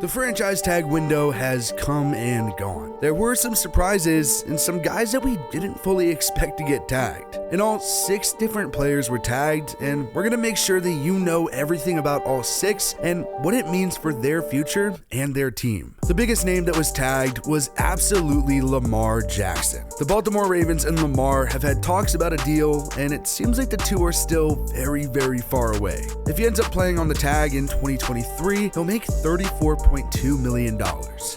The franchise tag window has come and gone. There were some surprises and some guys that we didn't fully expect to get tagged. In all, 6 different players were tagged, and we're going to make sure that you know everything about all 6 and what it means for their future and their team. The biggest name that was tagged was absolutely Lamar Jackson. The Baltimore Ravens and Lamar have had talks about a deal, and it seems like the two are still very, very far away. If he ends up playing on the tag in 2023, he'll make $34.2 million.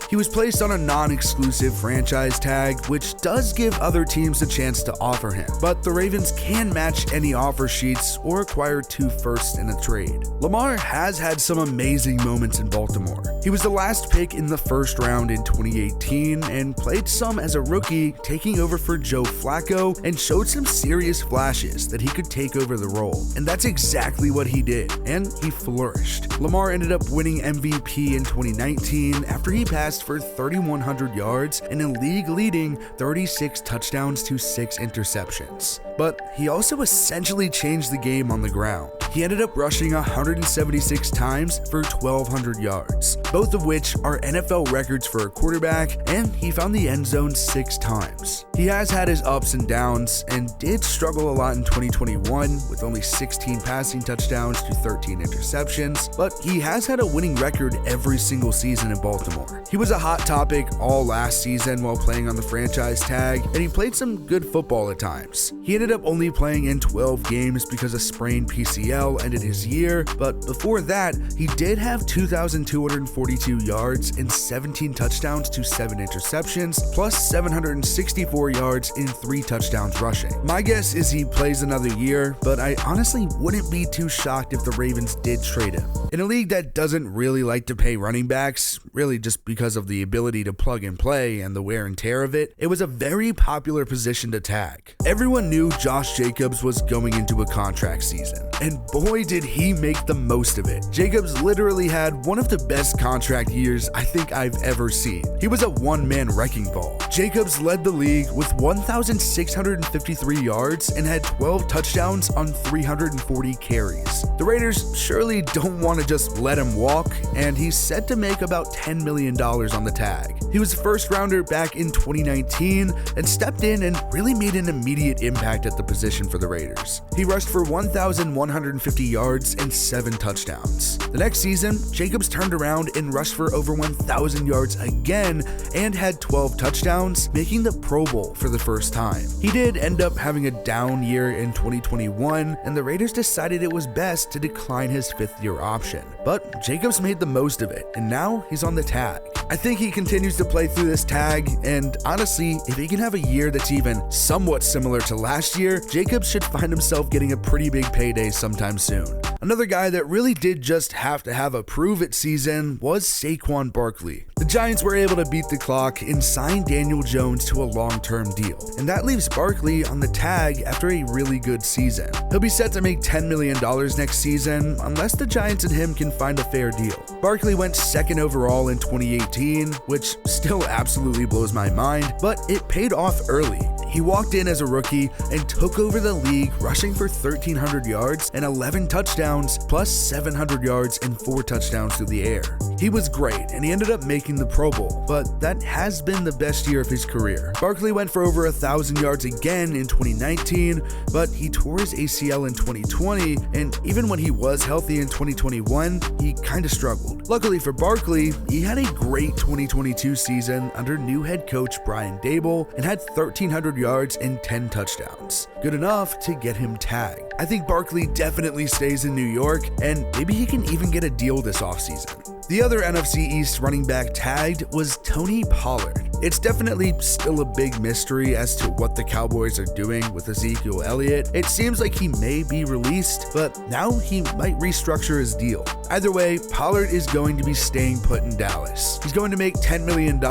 He was placed on a non-exclusive franchise tag, which does give other teams a chance to offer him, but the Ravens can match any offer sheets or acquire 2 firsts in a trade. Lamar has had some amazing moments in Baltimore. He was the last pick in the first round in 2018 and played some as a rookie, taking over for Joe Flacco, and showed some serious flashes that he could take over the role. And that's exactly what he did, and he flourished. Lamar ended up winning MVP in 2019 after he passed for 3,100 yards and a league-leading 36 touchdowns to 6 interceptions. But he also essentially changed the game on the ground. He ended up rushing 176 times for 1,200 yards, both of which are NFL records for a quarterback, and he found the end zone 6 times. He has had his ups and downs and did struggle a lot in 2021 with only 16 passing touchdowns to 13 interceptions, but he has had a winning record every single season in Baltimore. He was a hot topic all last season while playing on the franchise tag, and he played some good football at times. He ended up only playing in 12 games because a sprained PCL ended his year, but before that, he did have 2,242 yards and 17 touchdowns to 7 interceptions, plus 764 yards and 3 touchdowns rushing. My guess is he plays another year, but I honestly wouldn't be too shocked if the Ravens did trade him. In a league that doesn't really like to pay running backs, really just because of the ability to plug and play and the wear and tear of it, it was a very popular position to tag. Everyone knew Josh Jacobs was going into a contract season, and boy did he make the most of it. Jacobs literally had one of the best contract years I think I've ever seen. He was a one-man wrecking ball. Jacobs led the league with 1,653 yards and had 12 touchdowns on 340 carries. The Raiders surely don't want to just let him walk, and he's set to make about $10 million on the tag. He was a first rounder back in 2019 and stepped in and really made an immediate impact at the position for the Raiders. He rushed for 1,150 yards and 7 touchdowns. The next season, Jacobs turned around and rushed for over 1,000 yards again and had 12 touchdowns, making the Pro Bowl for the first time. He did end up having a down year in 2021, and the Raiders decided it was best to decline his 5th-year option. But Jacobs made the most of it, and now he's on the tag. I think he continues to play through this tag, and honestly, if he can have a year that's even somewhat similar to last year, Jacobs should find himself getting a pretty big payday sometime soon. Another guy that really did just have to have a prove-it season was Saquon Barkley. The Giants were able to beat the clock and sign Daniel Jones to a long-term deal, and that leaves Barkley on the tag after a really good season. He'll be set to make $10 million next season unless the Giants and him can find a fair deal. Barkley went 2nd overall in 2018, which still absolutely blows my mind, but it paid off early. He walked in as a rookie and took over the league, rushing for 1,300 yards and 11 touchdowns, plus 700 yards and 4 touchdowns through the air. He was great, and he ended up making the Pro Bowl, but that has been the best year of his career. Barkley went for over 1,000 yards again in 2019, but he tore his ACL in 2020, and even when he was healthy in 2021, he kinda struggled. Luckily for Barkley, he had a great 2022 season under new head coach Brian Daboll and had 1,300 yards and 10 touchdowns. Good enough to get him tagged. I think Barkley definitely stays in New York, and maybe he can even get a deal this offseason. The other NFC East running back tagged was Tony Pollard. It's definitely still a big mystery as to what the Cowboys are doing with Ezekiel Elliott. It seems like he may be released, but now he might restructure his deal. Either way, Pollard is going to be staying put in Dallas. He's going to make $10 million,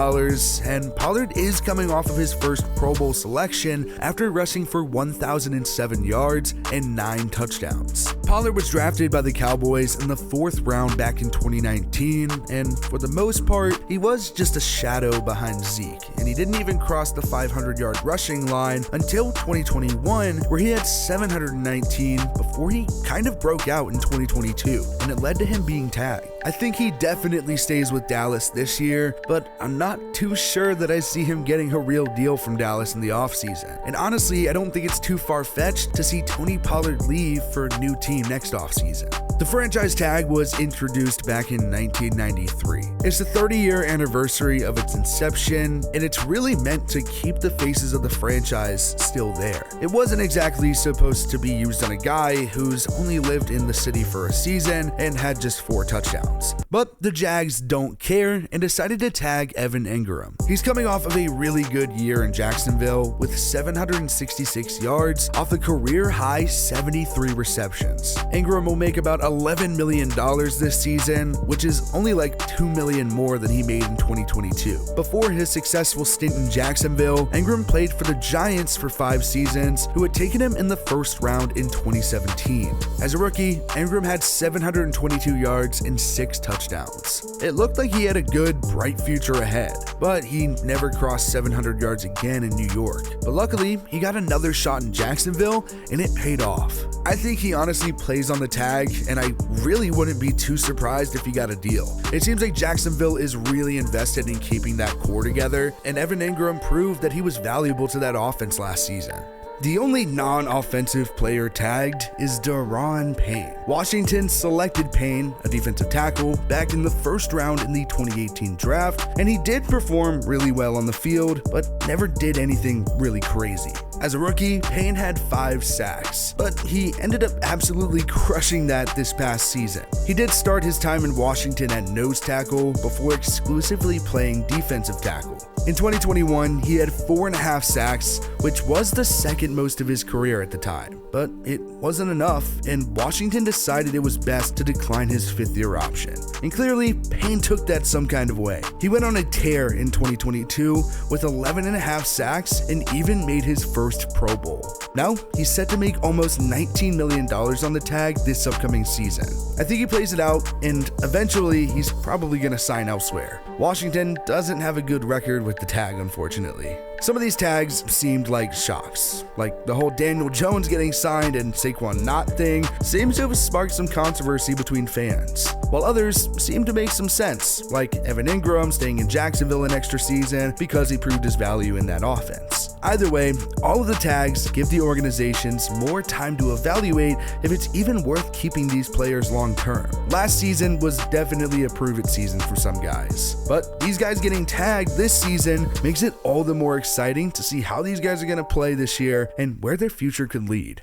and Pollard is coming off of his first Pro Bowl selection after rushing for 1,007 yards and 9 touchdowns. Pollard was drafted by the Cowboys in the 4th round back in 2019, and for the most part, he was just a shadow behind Zeke, and he didn't even cross the 500-yard rushing line until 2021, where he had 719 before before he kind of broke out in 2022, and it led to him being tagged. I think he definitely stays with Dallas this year, but I'm not too sure that I see him getting a real deal from Dallas in the offseason. And honestly, I don't think it's too far-fetched to see Tony Pollard leave for a new team next offseason. The franchise tag was introduced back in 1993. It's the 30-year anniversary of its inception, and it's really meant to keep the faces of the franchise still there. It wasn't exactly supposed to be used on a guy who's only lived in the city for a season and had just 4 touchdowns. But the Jags don't care and decided to tag Evan Engram. He's coming off of a really good year in Jacksonville with 766 yards off a career-high 73 receptions. Engram will make about $11 million this season, which is only like $2 million more than he made in 2022. Before his successful stint in Jacksonville, Engram played for the Giants for 5 seasons, who had taken him in the first round in 2017. As a rookie, Engram had 722 yards and 6 touchdowns. It looked like he had a good, bright future ahead, but he never crossed 700 yards again in New York. But luckily, he got another shot in Jacksonville, and it paid off. I think he honestly plays on the tag, and I really wouldn't be too surprised if he got a deal. It seems like Jacksonville is really invested in keeping that core together, and Evan Engram proved that he was valuable to that offense last season. The only non-offensive player tagged is Duron Payne. Washington selected Payne, a defensive tackle, back in the first round in the 2018 draft, and he did perform really well on the field, but never did anything really crazy. As a rookie, Payne had 5 sacks, but he ended up absolutely crushing that this past season. He did start his time in Washington at nose tackle before exclusively playing defensive tackle. In 2021, he had 4.5 sacks, which was the second most of his career at the time. But it wasn't enough, and Washington decided it was best to decline his 5th-year option. And clearly, Payne took that some kind of way. He went on a tear in 2022 with 11.5 sacks and even made his first Pro Bowl. Now, he's set to make almost $19 million on the tag this upcoming season. I think he plays it out, and eventually, he's probably going to sign elsewhere. Washington doesn't have a good record with the tag, unfortunately. Some of these tags seemed like shocks, like the whole Daniel Jones getting signed and Saquon not thing seems to have sparked some controversy between fans, while others seem to make some sense, like Evan Engram staying in Jacksonville an extra season because he proved his value in that offense. Either way, all of the tags give the organizations more time to evaluate if it's even worth keeping these players long term. Last season was definitely a prove-it season for some guys, but these guys getting tagged this season makes it all the more exciting to see how these guys are going to play this year and where their future could lead.